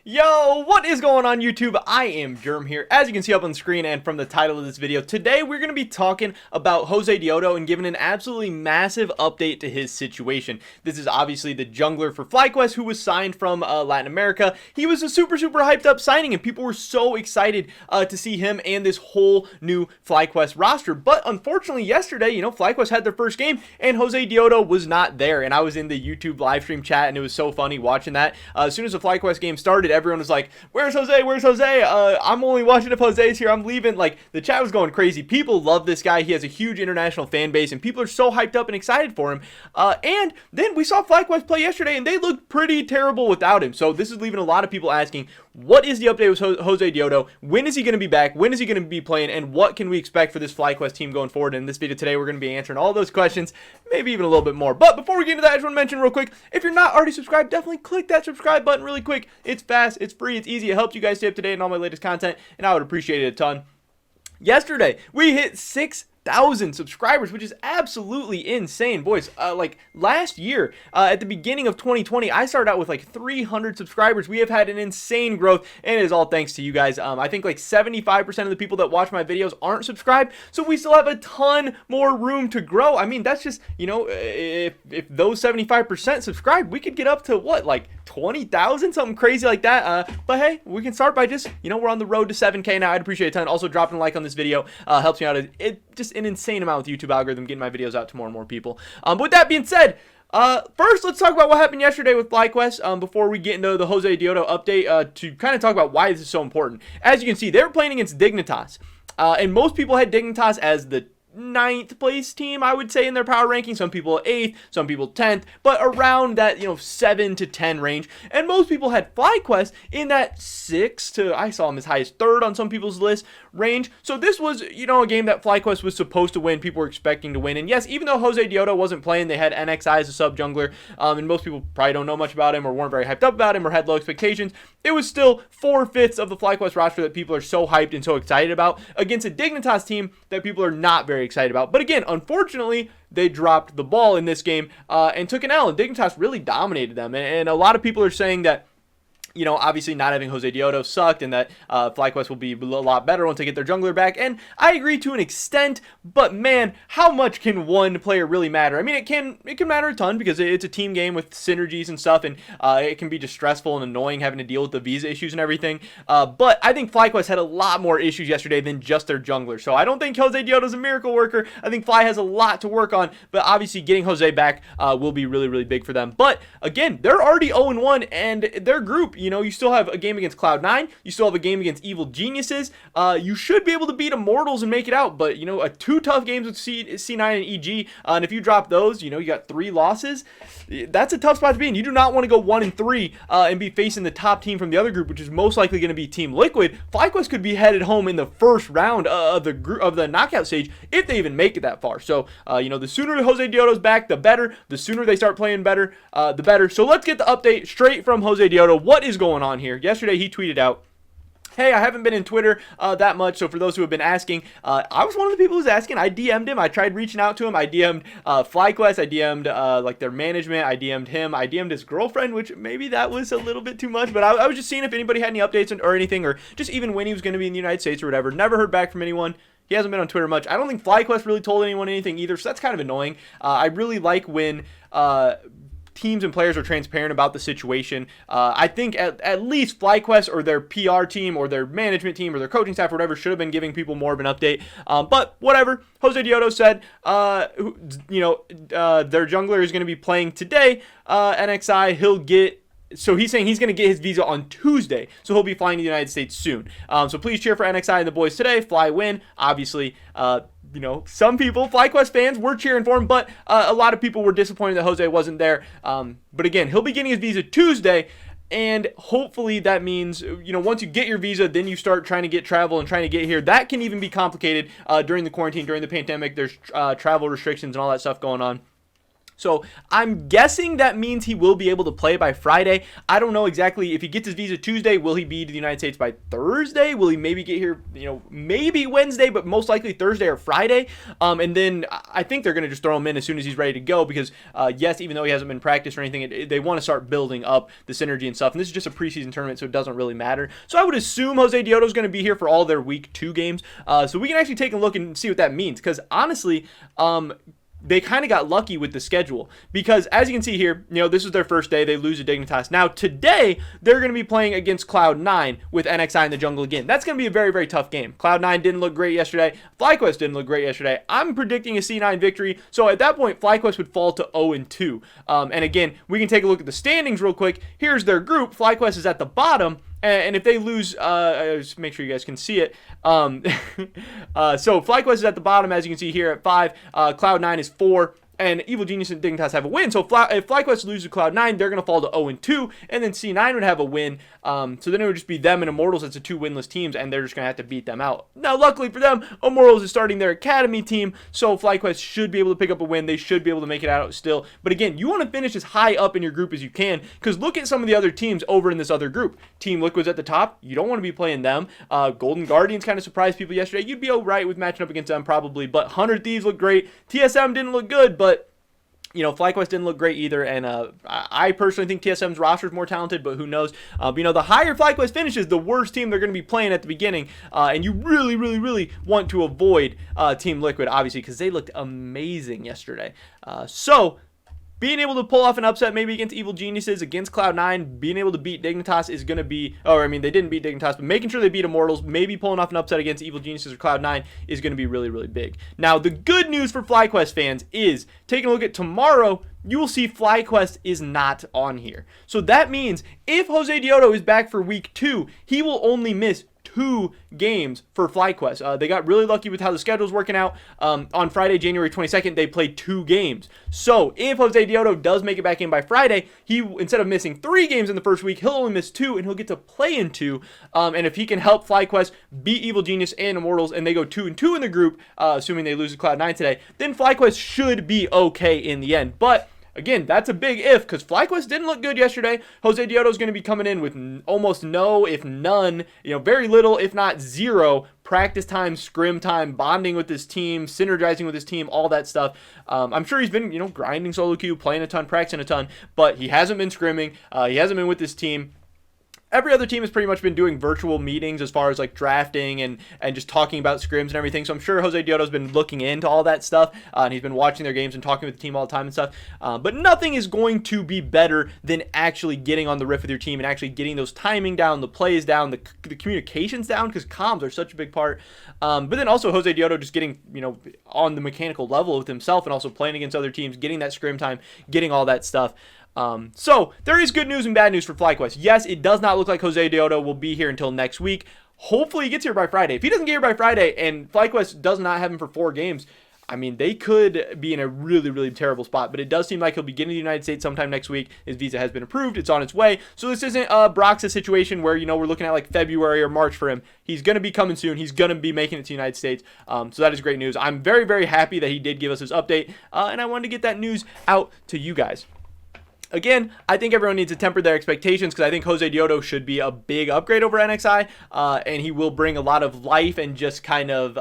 Yo, what is going on YouTube? I am Germ here, as you can see up on the screen and from the title of this video. Today we're going to be talking about Josedeodo and giving an absolutely massive update to his situation. This is obviously the jungler for Flyquest who was signed from Latin America. He was a super hyped up signing and people were so excited to see him and this whole new Flyquest roster. But unfortunately yesterday, Flyquest had their first game and Josedeodo was not there. And I was in the YouTube live stream chat and it was so funny watching that. As soon as the Flyquest game started, everyone was like, where's Jose? Where's Jose? I'm only watching if Jose's here. I'm leaving. Like, the chat was going crazy. People love this guy. He has a huge international fan base, and people are so hyped up and excited for him. And then we saw Flyquest play yesterday, and they looked pretty terrible without him. So this is leaving a lot of people asking, what is the update with Josedeodo? When is he going to be back? When is he going to be playing? And what can we expect for this Flyquest team going forward? In this video today, we're going to be answering all those questions, maybe even a little bit more. But before we get into that, I just want to mention real quick, if you're not already subscribed, definitely click that subscribe button really quick. It's fast, it's free, it's easy. It helps you guys stay up to date on all my latest content, and I would appreciate it a ton. Yesterday, we hit 6,000 subscribers, which is absolutely insane, boys. Like last year, at the beginning of 2020, I started out with like 300 subscribers. We have had an insane growth, and it is all thanks to you guys. I think like 75% of the people that watch my videos aren't subscribed, so we still have a ton more room to grow. I mean, that's just, if those 75% subscribe, we could get up to what, like 20,000, something crazy like that. But hey, we can start by just, we're on the road to 7K now. I'd appreciate it a ton. Also, dropping a like on this video helps me out. It just an insane amount with YouTube algorithm, getting my videos out to more and more people. But with that being said, first, let's talk about what happened yesterday with Flyquest before we get into the Josedeodo update to kind of talk about why this is so important. As you can see, they were playing against Dignitas, and most people had Dignitas as the 9th place team, I would say, in their power ranking. Some people 8th, some people 10th, but around that 7 to 10 range. And most people had Flyquest in that 6 to, I saw him as high as 3rd on some people's list range. So this was a game that Flyquest was supposed to win. People were expecting to win. And yes, even though Josedeodo wasn't playing, they had NXI as a sub jungler, and most people probably don't know much about him or weren't very hyped up about him or had low expectations. It was still 4/5 of the Flyquest roster that people are so hyped and so excited about against a Dignitas team that people are not very excited about. But again, unfortunately, they dropped the ball in this game and took an L, and Dignitas really dominated them. And a lot of people are saying that, obviously not having Josedeodo sucked and that Flyquest will be a lot better once they get their jungler back. And I agree to an extent, but man, how much can one player really matter? I mean, it can matter a ton because it's a team game with synergies and stuff, and it can be just stressful and annoying having to deal with the visa issues and everything. But I think Flyquest had a lot more issues yesterday than just their jungler. So I don't think Josedeodo is a miracle worker. I think Fly has a lot to work on, but obviously getting Jose back will be really big for them. But again, they're already 0-1, and their group, you still have a game against Cloud9. You still have a game against Evil Geniuses. You should be able to beat Immortals and make it out. But, two tough games with C9 and EG. And if you drop those, you got 3 losses. That's a tough spot to be in. You do not want to go 1-3 and be facing the top team from the other group, which is most likely going to be Team Liquid. Flyquest could be headed home in the first round of the knockout stage if they even make it that far. So, the sooner Josedeodo's back, the better. The sooner they start playing better, the better. So let's get the update straight from Josedeodo. What is going on here? Yesterday he tweeted out, hey, I haven't been in Twitter that much, so for those who have been asking, I was one of the people who's asking. I DM'd him. I tried reaching out to him. I DM'd Flyquest. I DM'd like their management. I DM'd him. I DM'd his girlfriend, which maybe that was a little bit too much, but I was just seeing if anybody had any updates or anything, or just even when he was going to be in the United States or whatever. Never heard back from anyone. He hasn't been on Twitter much. I don't think Flyquest really told anyone anything either, so that's kind of annoying. I really like when teams and players are transparent about the situation. I think at least Flyquest or their PR team or their management team or their coaching staff or whatever should have been giving people more of an update. But whatever. Josedeodo said, their jungler is going to be playing today. NXI, so he's saying he's going to get his visa on Tuesday, so he'll be flying to the United States soon. So please cheer for NXI and the boys today. Fly win, obviously. Some people, Flyquest fans, were cheering for him, but a lot of people were disappointed that Jose wasn't there. But again, he'll be getting his visa Tuesday, and hopefully that means, once you get your visa, then you start trying to get travel and trying to get here. That can even be complicated during the quarantine, during the pandemic. There's travel restrictions and all that stuff going on. So I'm guessing that means he will be able to play by Friday. I don't know exactly if he gets his visa Tuesday. Will he be to the United States by Thursday? Will he maybe get here, maybe Wednesday, but most likely Thursday or Friday? And then I think they're going to just throw him in as soon as he's ready to go because, yes, even though he hasn't been practiced or anything, they want to start building up the synergy and stuff. And this is just a preseason tournament, so it doesn't really matter. So I would assume Josedeodo is going to be here for all their week 2 games. So we can actually take a look and see what that means because honestly, they kind of got lucky with the schedule because as you can see here, this is their first day. They lose to Dignitas. Now today, they're going to be playing against Cloud9 with NXI in the jungle again. That's going to be a very, very tough game. Cloud9 didn't look great yesterday. Flyquest didn't look great yesterday. I'm predicting a C9 victory. So at that point, Flyquest would fall to 0-2. And again, we can take a look at the standings real quick. Here's their group. Flyquest is at the bottom. And if they lose, just make sure you guys can see it. So Flyquest is at the bottom, as you can see here at 5. Cloud9 is 4. And Evil Genius and Dignitas have a win. So if Flyquest loses to Cloud9, they're going to fall to 0-2. And then C9 would have a win. So then it would just be them and Immortals. It's a 2 winless teams, and they're just going to have to beat them out. Now, luckily for them, Immortals is starting their academy team. So Flyquest should be able to pick up a win. They should be able to make it out still. But again, you want to finish as high up in your group as you can. Because look at some of the other teams over in this other group. Team Liquid's at the top. You don't want to be playing them. Golden Guardians kind of surprised people yesterday. You'd be all right with matching up against them probably. But 100 Thieves looked great. TSM didn't look good, but Flyquest didn't look great either, and I personally think TSM's roster is more talented, but who knows? The higher Flyquest finishes, the worse team they're going to be playing at the beginning, and you really, really, really want to avoid Team Liquid, obviously, because they looked amazing yesterday. So being able to pull off an upset maybe against Evil Geniuses, against Cloud9, being able to beat Dignitas is going to be, they didn't beat Dignitas, but making sure they beat Immortals, maybe pulling off an upset against Evil Geniuses or Cloud9 is going to be really, really big. Now, the good news for Flyquest fans is, taking a look at tomorrow, you will see Flyquest is not on here. So that means if Josedeodo is back for week 2, he will only miss 2 games for Flyquest. They got really lucky with how the schedule's working out. On Friday, January 22nd, they played 2 games. So if Josedeodo does make it back in by Friday, he, instead of missing 3 games in the first week, he'll only miss 2, and he'll get to play in 2. And if he can help Flyquest beat Evil Genius and Immortals, and they go 2-2 in the group, assuming they lose to Cloud9 today, then Flyquest should be okay in the end. But again, that's a big if because Flyquest didn't look good yesterday. Josedeodo is going to be coming in with almost no, if none, very little, if not 0 practice time, scrim time, bonding with his team, synergizing with his team, all that stuff. I'm sure he's been, grinding solo queue, playing a ton, practicing a ton, but he hasn't been scrimming. He hasn't been with his team. Every other team has pretty much been doing virtual meetings as far as like drafting and just talking about scrims and everything. So I'm sure Josedeodo's been looking into all that stuff and he's been watching their games and talking with the team all the time and stuff. But nothing is going to be better than actually getting on the riff with your team and actually getting those timing down, the plays down, the communications down, because comms are such a big part. But then also Josedeodo just getting, on the mechanical level with himself and also playing against other teams, getting that scrim time, getting all that stuff. So there is good news and bad news for Flyquest. Yes, it does not look like Josedeodo will be here until next week. Hopefully he gets here by Friday. If he doesn't get here by Friday and Flyquest does not have him for 4 games, they could be in a really, really terrible spot. But it does seem like he'll be getting to the United States sometime next week. His visa has been approved. It's on its way. So this isn't a Brox's situation where, we're looking at like February or March for him. He's going to be coming soon. He's going to be making it to the United States. So that is great news. I'm very, very happy that he did give us his update. And I wanted to get that news out to you guys. Again, I think everyone needs to temper their expectations because I think Josedeodo should be a big upgrade over NXI, and he will bring a lot of life and just kind of,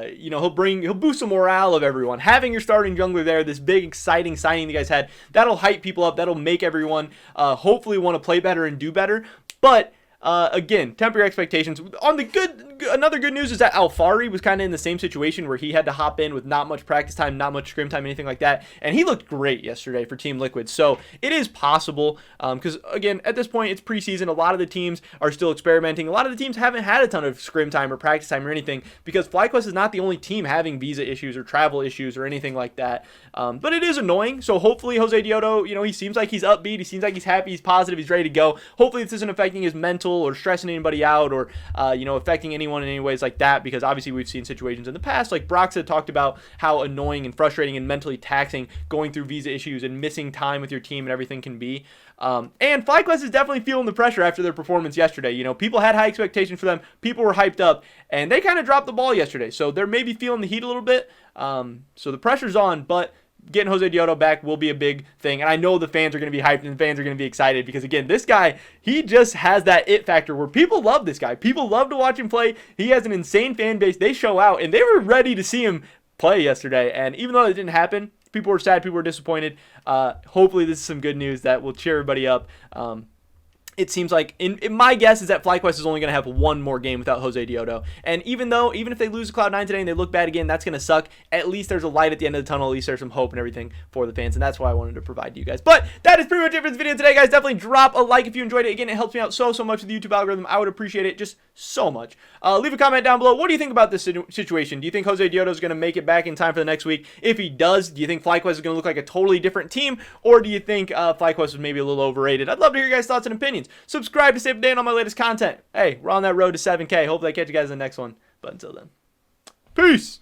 he'll boost the morale of everyone. Having your starting jungler there, this big exciting signing you guys had, that'll hype people up. That'll make everyone hopefully want to play better and do better. But again, temper your expectations. On the another good news is that Alfari was kind of in the same situation where he had to hop in with not much practice time, not much scrim time, anything like that, and he looked great yesterday for Team Liquid. So it is possible, because again, at this point, it's preseason. A lot of the teams are still experimenting. A lot of the teams haven't had a ton of scrim time or practice time or anything, because Flyquest is not the only team having visa issues or travel issues or anything like that. But it is annoying. So hopefully Josedeodo, he seems like he's upbeat. He seems like he's happy. He's positive. He's ready to go. Hopefully this isn't affecting his mental or stressing anybody out or, affecting anyone in any ways like that, because obviously we've seen situations in the past, like Brox had talked about how annoying and frustrating and mentally taxing going through visa issues and missing time with your team and everything can be. And Flyquest is definitely feeling the pressure after their performance yesterday. People had high expectations for them. People were hyped up, and they kind of dropped the ball yesterday. So they're maybe feeling the heat a little bit. So the pressure's on, but getting Josedeodo back will be a big thing. And I know the fans are going to be hyped and the fans are going to be excited because, again, this guy, he just has that it factor where people love this guy. People love to watch him play. He has an insane fan base. They show out, and they were ready to see him play yesterday. And even though it didn't happen, people were sad, people were disappointed. Hopefully this is some good news that will cheer everybody up. It seems like, in my guess is that Flyquest is only going to have one more game without Josedeodo. And even if they lose to Cloud9 today and they look bad again, that's going to suck. At least there's a light at the end of the tunnel. At least there's some hope and everything for the fans. And that's why I wanted to provide to you guys. But that is pretty much it for this video today, guys. Definitely drop a like if you enjoyed it. Again, it helps me out so much with the YouTube algorithm. I would appreciate it just so much. Leave a comment down below. What do you think about this situation? Do you think Josedeodo is going to make it back in time for the next week? If he does, do you think Flyquest is going to look like a totally different team? Or do you think Flyquest was maybe a little overrated? I'd love to hear your guys' thoughts and opinions. Subscribe to stay up to date on my latest content. Hey, we're on that road to 7K. Hopefully I catch you guys in the next one. But until then, peace!